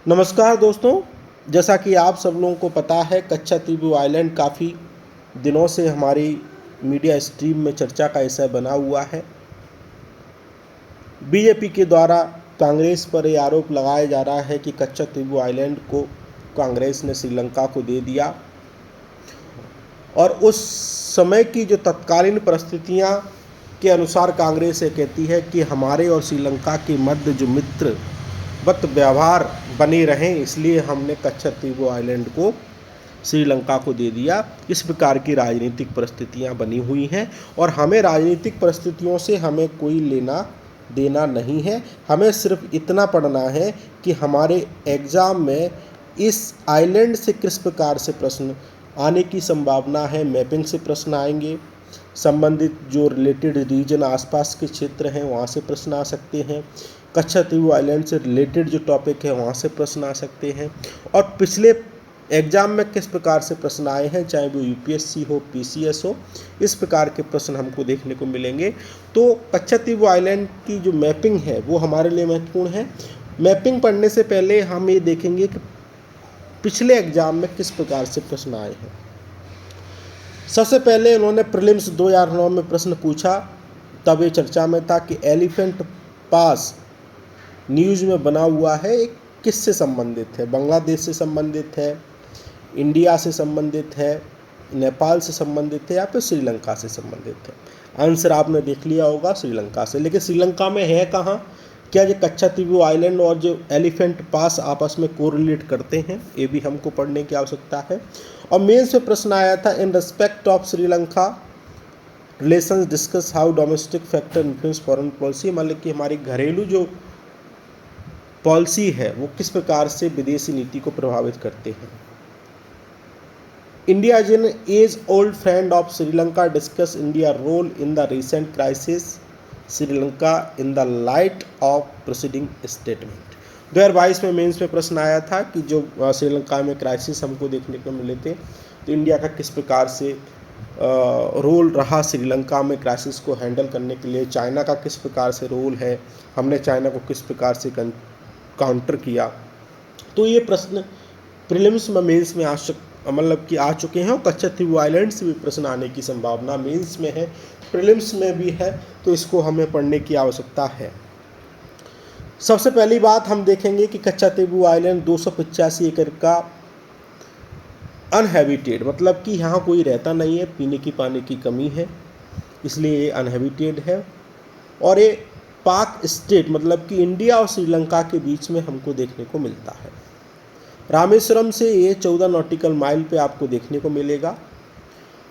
नमस्कार दोस्तों। जैसा कि आप सब लोगों को पता है, कच्छातीबू आइलैंड काफ़ी दिनों से हमारी मीडिया स्ट्रीम में चर्चा का विषय बना हुआ है। बीजेपी के द्वारा कांग्रेस पर ये आरोप लगाया जा रहा है कि कच्छातीबू आइलैंड को कांग्रेस ने श्रीलंका को दे दिया और उस समय की जो तत्कालीन परिस्थितियां के अनुसार कांग्रेस ये कहती है कि हमारे और श्रीलंका के मध्य जो मित्रवत व्यवहार बने रहें, इसलिए हमने कच्छातीबू आइलैंड को श्रीलंका को दे दिया। इस प्रकार की राजनीतिक परिस्थितियां बनी हुई हैं और हमें राजनीतिक परिस्थितियों से हमें कोई लेना देना नहीं है। हमें सिर्फ इतना पढ़ना है कि हमारे एग्ज़ाम में इस आइलैंड से किस प्रकार से प्रश्न आने की संभावना है। मैपिंग से प्रश्न आएंगे, संबंधित जो रिलेटेड रीजन आसपास के क्षेत्र हैं वहाँ से प्रश्न आ सकते हैं, कच्छातीबू आइलैंड से रिलेटेड जो टॉपिक है वहाँ से प्रश्न आ सकते हैं और पिछले एग्ज़ाम में किस प्रकार से प्रश्न आए हैं, चाहे वो यूपीएससी हो, पीसीएस हो, इस प्रकार के प्रश्न हमको देखने को मिलेंगे। तो कच्छातीबू आइलैंड की जो मैपिंग है वो हमारे लिए महत्वपूर्ण है। मैपिंग पढ़ने से पहले हम ये देखेंगे कि पिछले एग्ज़ाम में किस प्रकार से प्रश्न आए हैं। सबसे पहले उन्होंने प्रीलिम्स 2009 में प्रश्न पूछा, तब ये चर्चा में था कि एलिफेंट पास न्यूज़ में बना हुआ है, एक किससे संबंधित है, बांग्लादेश से संबंधित है, इंडिया से संबंधित है, नेपाल से संबंधित है या फिर श्रीलंका से संबंधित है। आंसर आपने देख लिया होगा, श्रीलंका से। लेकिन श्रीलंका में है कहाँ? क्या ये कच्छातीबू आइलैंड और जो एलिफेंट पास आपस में कोरिलेट करते हैं, ये भी हमको पढ़ने की आवश्यकता है। और मेंस में प्रश्न आया था, in respect of Sri Lanka relations discuss how domestic factor influence foreign policy, मतलब कि हमारी घरेलू जो पॉलिसी है वो किस प्रकार से विदेशी नीति को प्रभावित करते हैं। India is an age old friend of Sri Lanka, discuss India role in the recent crisis Sri Lanka in the light of proceeding statement. 2022 में मेंस में प्रश्न आया था कि जो श्रीलंका में क्राइसिस हमको देखने को मिले थे, तो इंडिया का किस प्रकार से रोल रहा श्रीलंका में क्राइसिस को हैंडल करने के लिए, चाइना का किस प्रकार से रोल है, हमने चाइना को किस प्रकार से काउंटर किया। तो ये प्रश्न प्रीलिम्स में मेंस में मतलब कि आ चुके हैं और कच्छातीबू आइलैंड से भी प्रश्न आने की संभावना मेंस में है, प्रीलिम्स में भी है, तो इसको हमें पढ़ने की आवश्यकता है। सबसे पहली बात हम देखेंगे कि कच्छातीबू आइलैंड 285 एकड़ का अनहैबिटेड, मतलब कि यहाँ कोई रहता नहीं है, पीने की पानी की कमी है, इसलिए ये अनहैबिटेड है। और ये पाक स्टेट मतलब कि इंडिया और श्रीलंका के बीच में हमको देखने को मिलता है। रामेश्वरम से ये 14 नॉटिकल माइल पे आपको देखने को मिलेगा।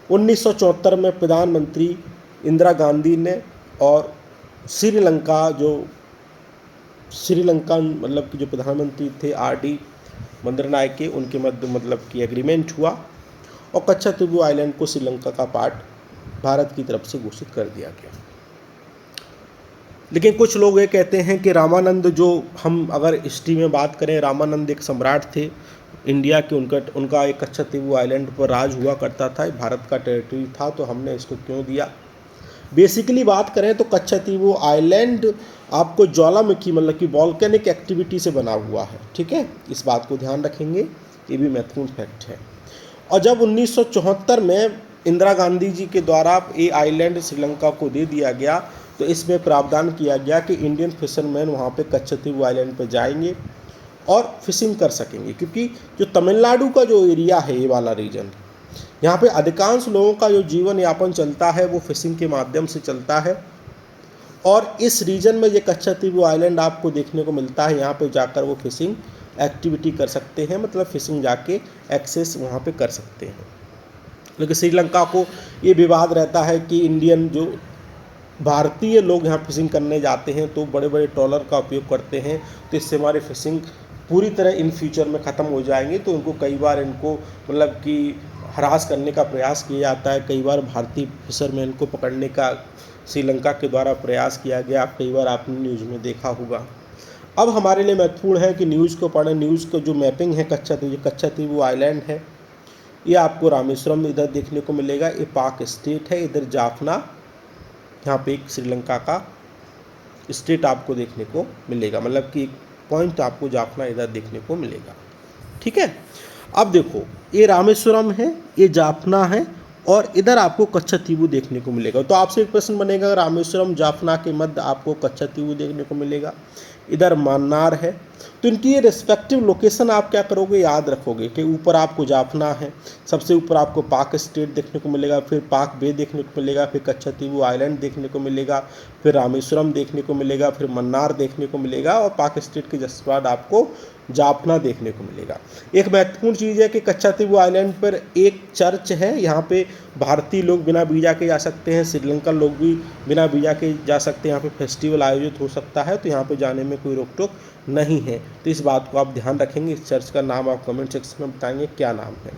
1974 में प्रधानमंत्री इंदिरा गांधी ने और श्रीलंका मतलब कि जो प्रधानमंत्री थे आर.डी. बंदरनायके, उनके मध्य मतलब कि एग्रीमेंट हुआ और कच्छातीबू आइलैंड को श्रीलंका का पार्ट भारत की तरफ से घोषित कर दिया गया। लेकिन कुछ लोग ये कहते हैं कि रामानंद, जो हम अगर हिस्ट्री में बात करें, रामानंद एक सम्राट थे इंडिया के, उनका एक कच्छातीबू आइलैंड पर राज हुआ करता था, भारत का टेरिटरी था, तो हमने इसको क्यों दिया। बेसिकली बात करें तो कच्छातीबू आइलैंड आपको ज्वालामुखी मतलब कि वॉल्केनिक एक्टिविटी से बना हुआ है, ठीक है, इस बात को ध्यान रखेंगे, ये भी महत्वपूर्ण फैक्ट है। और जब 1974 में इंदिरा गांधी जी के द्वारा ये आइलैंड श्रीलंका को दे दिया गया, तो इसमें प्रावधान किया गया कि इंडियन फिशरमैन वहाँ पे कच्छातीबू आइलैंड पर जाएंगे और फिशिंग कर सकेंगे, क्योंकि जो तमिलनाडु का जो एरिया है, ये वाला रीजन, यहाँ पे अधिकांश लोगों का जो जीवन यापन चलता है वो फिशिंग के माध्यम से चलता है। और इस रीजन में ये कच्छातीबू आइलैंड आपको देखने को मिलता है, यहाँ पे जाकर वो फिशिंग एक्टिविटी कर सकते हैं, मतलब फिशिंग जाके एक्सेस वहाँ पे कर सकते हैं। लेकिन श्रीलंका को ये विवाद रहता है कि इंडियन जो भारतीय लोग यहाँ फिशिंग करने जाते हैं तो बड़े बड़े ट्रॉलर का उपयोग करते हैं, तो इससे हमारी फिशिंग पूरी तरह इन फ्यूचर में ख़त्म हो जाएंगे। तो उनको कई बार इनको मतलब कि हरास करने का प्रयास किया जाता है, कई बार भारतीय फिशरमैन को पकड़ने का श्रीलंका के द्वारा प्रयास किया गया, कई बार आपने न्यूज़ में देखा होगा। अब हमारे लिए महत्वपूर्ण है कि न्यूज़ को पढ़ें। न्यूज़ को जो मैपिंग है कच्छातीबू आइलैंड है, ये आपको रामेश्वरम इधर देखने को मिलेगा, ये पाक स्टेट है, इधर जाफना, यहाँ पे एक श्रीलंका का स्टेट आपको देखने को मिलेगा, मतलब कि पॉइंट आपको जाफना इधर देखने को मिलेगा। ठीक है, अब देखो ये रामेश्वरम है, ये जाफना है और इधर आपको कच्छतीवु देखने को मिलेगा। तो आपसे एक प्रश्न बनेगा, रामेश्वरम जाफना के मध्य आपको कच्छतीवु देखने को मिलेगा, इधर मन्नार है, तो इनकी ये रिस्पेक्टिव लोकेशन आप क्या करोगे, याद रखोगे कि ऊपर आपको जाफना है, सबसे ऊपर आपको पाक स्टेट देखने को मिलेगा, फिर पाक बे देखने को मिलेगा, फिर कच्छतीवु आइलैंड देखने को मिलेगा, फिर रामेश्वरम देखने को मिलेगा, फिर मन्नार देखने को मिलेगा और पाक स्टेट के जस्ट बाद आपको जाफना देखने को मिलेगा। एक महत्वपूर्ण चीज़ है कि कच्छतीवु आइलैंड पर एक चर्च है, यहाँ पे भारतीय लोग बिना वीज़ा के जा सकते हैं, श्रीलंकन लोग भी बिना वीज़ा के जा सकते हैं, यहाँ पे फेस्टिवल आयोजित हो सकता है, तो यहाँ पे जाने में कोई रोक टोक नहीं है। तो इस बात को आप ध्यान रखेंगे। इस चर्च का नाम आप कमेंट सेक्शन में बताएंगे क्या नाम है।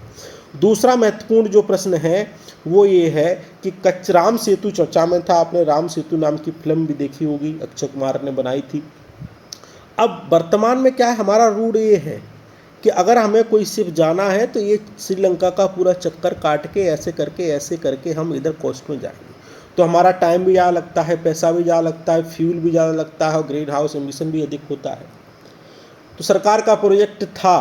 दूसरा महत्वपूर्ण जो प्रश्न है वो ये है कि राम सेतु चर्चा में था, आपने राम सेतु नाम की फिल्म भी देखी होगी, अक्षय कुमार ने बनाई थी। अब वर्तमान में क्या है, हमारा रूट ये है कि अगर हमें कोई सिर्फ जाना है तो ये श्रीलंका का पूरा चक्कर काट के ऐसे करके हम इधर कोस्ट में जाएंगे, तो हमारा टाइम भी ज़्यादा लगता है, पैसा भी ज़्यादा लगता है, फ्यूल भी ज़्यादा लगता है और ग्रीन हाउस एमिशन भी अधिक होता है। तो सरकार का प्रोजेक्ट था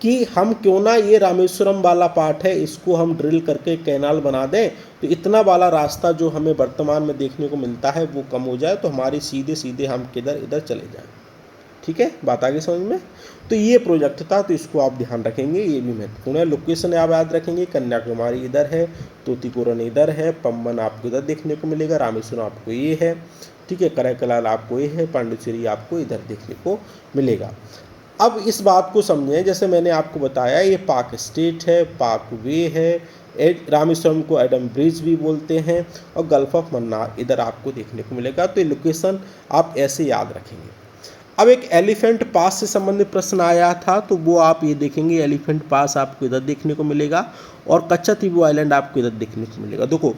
कि हम क्यों ना ये रामेश्वरम वाला पार्ट है इसको हम ड्रिल करके कैनाल बना दें, तो इतना वाला रास्ता जो हमें वर्तमान में देखने को मिलता है वो कम हो जाए, तो हमारी सीधे हम किधर इधर चले जाएं। ठीक है, बात आ गई समझ में। तो ये प्रोजेक्ट था, तो इसको आप ध्यान रखेंगे, ये भी महत्वपूर्ण है। लोकेशन आप याद रखेंगे, कन्याकुमारी इधर है, तूतीकोरन इधर है, पम्बन आपको इधर देखने को मिलेगा, रामेश्वरम आपको ये है, ठीक है, करैकलाल आपको ये है, पांडिचेरी आपको इधर देखने को मिलेगा। अब इस बात को समझें, जैसे मैंने आपको बताया ये पाक स्टेट है, पाक वे है, रामेश्वरम को एडम ब्रिज भी बोलते हैं और गल्फ ऑफ मन्नार इधर आपको देखने को मिलेगा। तो ये लोकेशन आप ऐसे याद रखेंगे। अब एक एलिफेंट पास से संबंधित प्रश्न आया था, तो वो आप ये देखेंगे, एलिफेंट पास आपको इधर देखने को मिलेगा और कच्छतीवु आइलैंड आपको इधर देखने को मिलेगा। देखो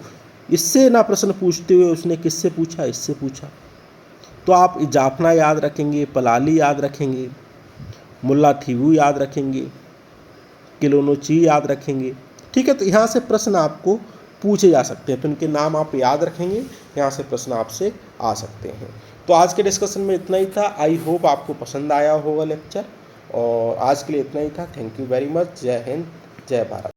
इससे ना प्रश्न पूछते हुए उसने किससे पूछा, इससे पूछा, तो आप जाफना याद रखेंगे, पलाली याद रखेंगे, मुल्लाथीवु याद रखेंगे, किलोनोची याद रखेंगे। ठीक है, तो यहाँ से प्रश्न आपको पूछे जा सकते हैं, तो इनके नाम आप याद रखेंगे, यहाँ से प्रश्न आपसे आ सकते हैं। तो आज के डिस्कशन में इतना ही था। आई होप आपको पसंद आया होगा लेक्चर, और आज के लिए इतना ही था। Thank you very much. जय हिंद, जय भारत।